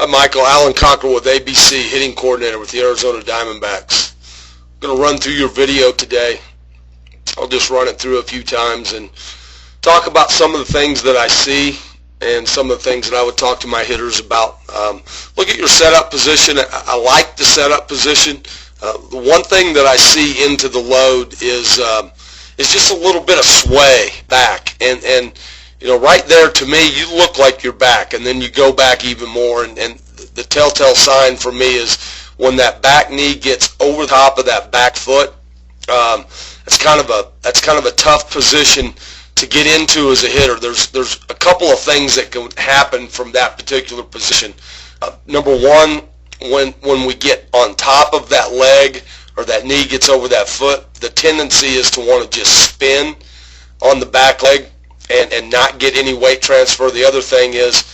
Michael, Alan Cocker with ABC, hitting coordinator with the Arizona Diamondbacks. I'm going to run through your video today. I'll just run it through a few times and talk about some of the things that I see and some of the things that I would talk to my hitters about. Look at your setup position. I like the setup position. The one thing that I see into the load is just a little bit of sway back, and you know, right there to me, you look like you're back, and then you go back even more, and the telltale sign for me is when that back knee gets over the top of that back foot. That's kind of a tough position to get into as a hitter. There's a couple of things that can happen from that particular position. Number one, when we get on top of that leg or that knee gets over that foot, the tendency is to want to just spin on the back leg and not get any weight transfer. The other thing is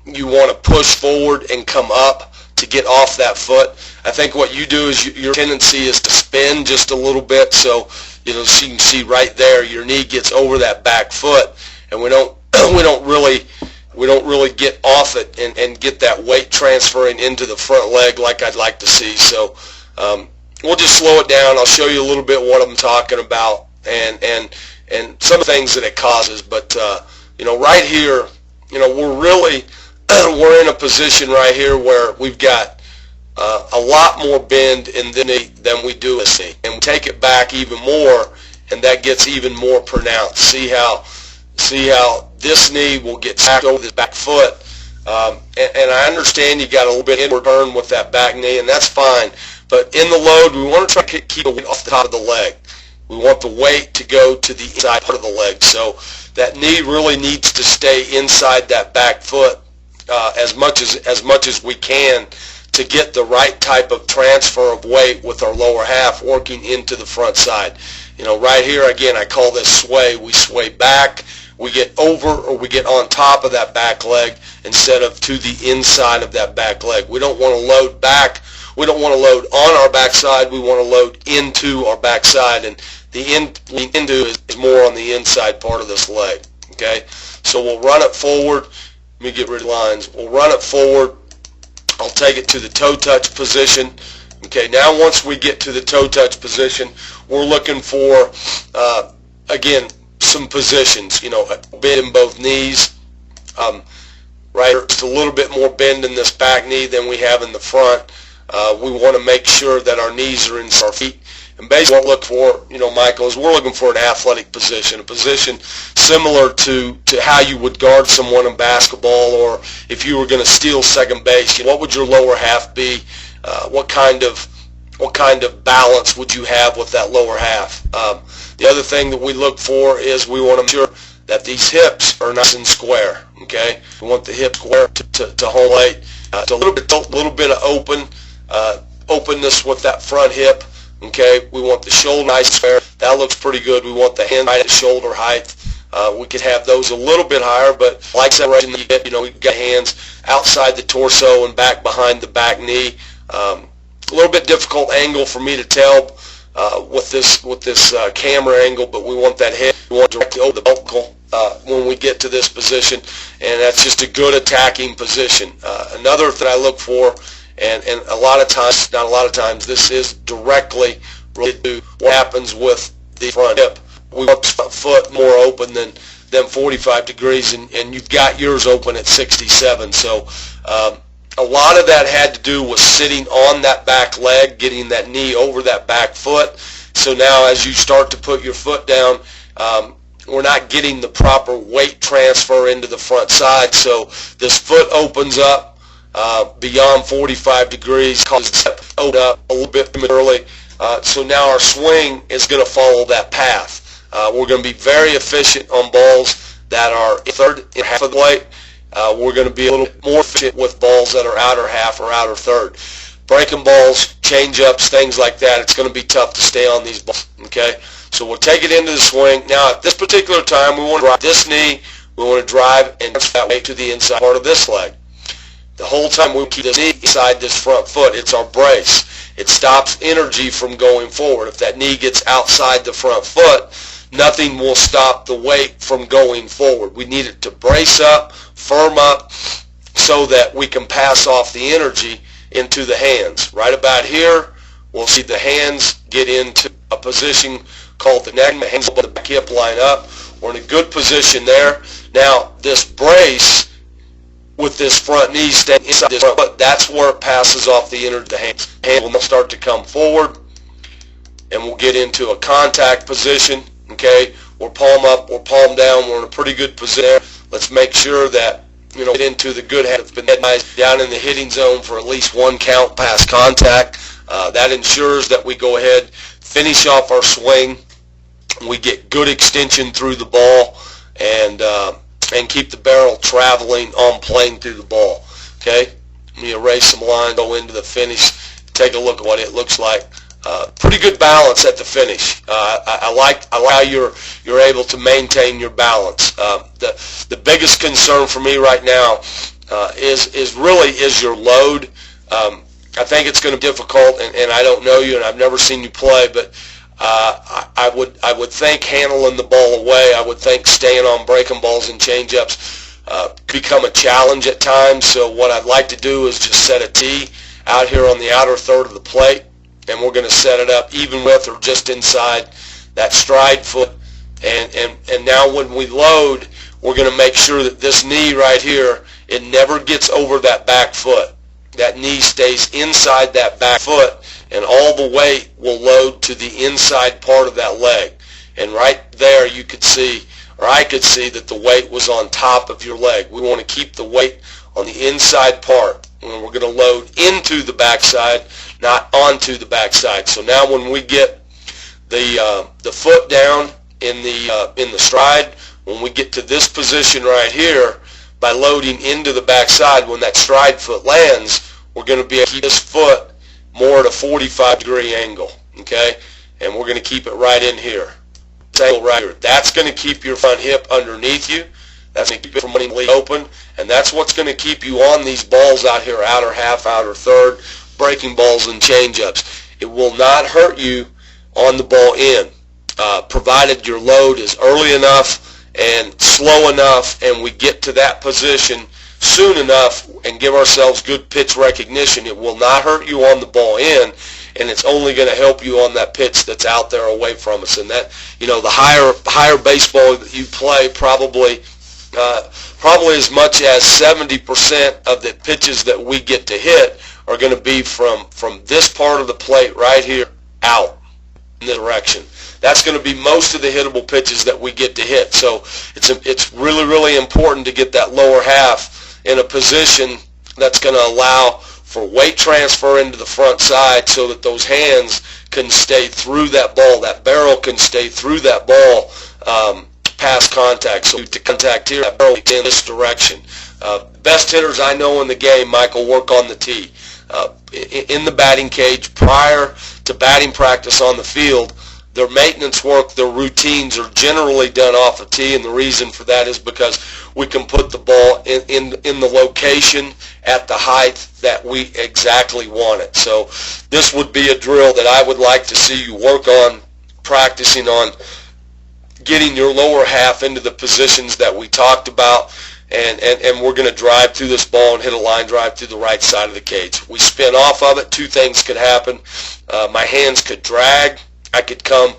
you want to push forward and come up to get off that foot. I think what you do is your tendency is to spin just a little bit, so you know, so you can see right there your knee gets over that back foot, and we don't really get off it and get that weight transferring into the front leg like I'd like to see. So we'll just slow it down. I'll show you a little bit what I'm talking about and some of the things that it causes. But you know, right here, you know, we're in a position right here where we've got a lot more bend in the knee than we do in the knee, and we take it back even more, and that gets even more pronounced. See how this knee will get stacked over this back foot, and I understand you got a little bit inward turn with that back knee, and that's fine. But in the load, we want to try to keep the weight off the top of the leg. We want the weight to go to the inside part of the leg, so that knee really needs to stay inside that back foot as much as we can to get the right type of transfer of weight with our lower half working into the front side. You know, right here again, I call this sway. We sway back, we get over or we get on top of that back leg instead of to the inside of that back leg. We don't want to load back. We don't want to load on our backside. We want to load into our backside, and the into is more on the inside part of this leg. Okay, so we'll run it forward. Let me get rid of lines. We'll run it forward. I'll take it to the toe touch position. Okay, now once we get to the toe touch position, we're looking for, again, some positions. You know, a bend in both knees. Right, just a little bit more bend in this back knee than we have in the front. We want to make sure that our knees are in our feet. And basically what we look for, you know, Michael, is we're looking for an athletic position, a position similar to how you would guard someone in basketball, or if you were going to steal second base, you know, what would your lower half be? What kind of balance would you have with that lower half? The other thing that we look for is we want to make sure that these hips are nice and square. Okay, we want the hip square to hold weight. A little bit of openness with that front hip. Okay, we want the shoulder nice and square. That looks pretty good. We want the hand height at shoulder height. We could have those a little bit higher, but like separation the hip, you know, we've got hands outside the torso and back behind the back knee. A little bit difficult angle for me to tell with this camera angle, but we want that head. We want directly over the belt buckle when we get to this position, and that's just a good attacking position. Another that I look for, and a lot of times, not a lot of times, this is directly related to what happens with the front hip. We want the front foot more open than 45 degrees, and you've got yours open at 67. So a lot of that had to do with sitting on that back leg, getting that knee over that back foot. So now as you start to put your foot down, we're not getting the proper weight transfer into the front side. So this foot opens up beyond 45 degrees, causes it to open up a little bit prematurely. So now our swing is going to follow that path. We're going to be very efficient on balls that are third and half of the plate. We're going to be a little more efficient with balls that are outer half or outer third. Breaking balls, change-ups, things like that, it's going to be tough to stay on these balls. Okay, so we'll take it into the swing. Now at this particular time, we want to drive this knee. We want to drive and transfer that weight to the inside part of this leg. The whole time we keep this knee inside this front foot. It's our brace. It stops energy from going forward. If that knee gets outside the front foot, nothing will stop the weight from going forward. We need it to brace up, firm up, so that we can pass off the energy into the hands. Right about here, we'll see the hands get into a position called the neck. The hands will the back hip line up. We're in a good position there. Now, this brace with this front knee staying inside this front foot, that's where it passes off the energy to the hands. The hand will start to come forward, and we'll get into a contact position. Okay, we're palm up, we're palm down, we're in a pretty good position there. Let's make sure that, get into the good hand. It's been down in the hitting zone for at least one count past contact. That ensures that we go ahead, finish off our swing, we get good extension through the ball, and keep the barrel traveling on plane through the ball. Okay, let me erase some lines, go into the finish, take a look at what it looks like. Pretty good balance at the finish. I like how you're able to maintain your balance. The biggest concern for me right now is your load. I think it's going to be difficult, and I don't know you, and I've never seen you play, but I would think handling the ball away, I would think staying on breaking balls and change-ups could become a challenge at times. So what I'd like to do is just set a tee out here on the outer third of the plate, and we're going to set it up even with or just inside that stride foot. And now when we load, we're going to make sure that this knee right here, it never gets over that back foot. That knee stays inside that back foot, and all the weight will load to the inside part of that leg. And right there you could see, or I could see, that the weight was on top of your leg. We want to keep the weight on the inside part, and we're going to load into the backside, not onto the backside. So now when we get the foot down in the stride, when we get to this position right here, by loading into the backside, when that stride foot lands, we're going to be able to keep this foot more at a 45-degree angle, okay? And we're going to keep it right in here. Right here. That's going to keep your front hip underneath you. That's going to keep it from running open, and that's what's going to keep you on these balls out here, outer half, outer third, breaking balls and change-ups. It will not hurt you on the ball in, provided your load is early enough and slow enough, and we get to that position soon enough and give ourselves good pitch recognition. It will not hurt you on the ball in, and it's only going to help you on that pitch that's out there away from us. And that, the higher baseball that you play, probably as much as 70% of the pitches that we get to hit are going to be from this part of the plate right here out in the direction. That's going to be most of the hittable pitches that we get to hit. So it's really, really important to get that lower half in a position that's going to allow for weight transfer into the front side, so that those hands can stay through that ball, that barrel can stay through that ball past contact. So to contact here, that barrel in this direction. Best hitters I know in the game, Michael, work on the tee. In the batting cage, prior to batting practice on the field, their maintenance work, their routines are generally done off a tee, and the reason for that is because we can put the ball in the location at the height that we exactly want it. So this would be a drill that I would like to see you work on, practicing on getting your lower half into the positions that we talked about, and we're going to drive through this ball and hit a line drive through the right side of the cage. We spin off of it, two things could happen. My hands could drag. I could come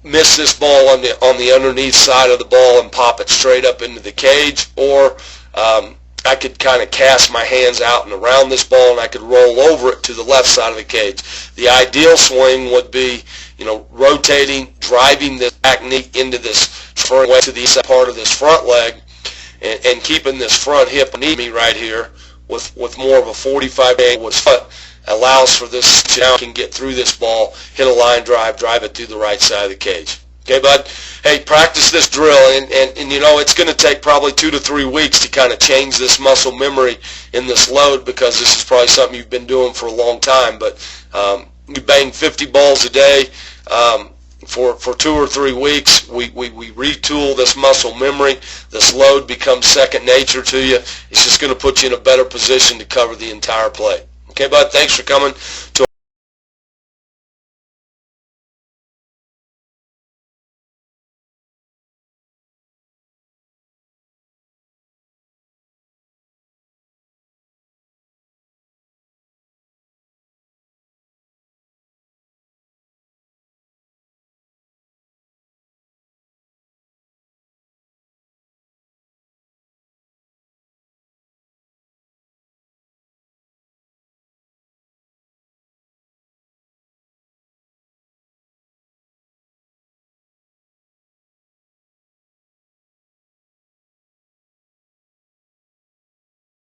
miss this ball on the underneath side of the ball and pop it straight up into the cage, or I could kind of cast my hands out and around this ball, and I could roll over it to the left side of the cage. The ideal swing would be, rotating, driving this back knee into this front way to the inside part of this front leg, and keeping this front hip beneath me right here with more of a 45 angle with foot. Allows for this to can get through this ball, hit a line drive, drive it through the right side of the cage. Okay, bud? Hey, practice this drill, and it's going to take probably 2 to 3 weeks to kind of change this muscle memory in this load, because this is probably something you've been doing for a long time. But you bang 50 balls a day for 2 or 3 weeks. We retool this muscle memory. This load becomes second nature to you. It's just going to put you in a better position to cover the entire plate. Okay, bud, thanks for coming to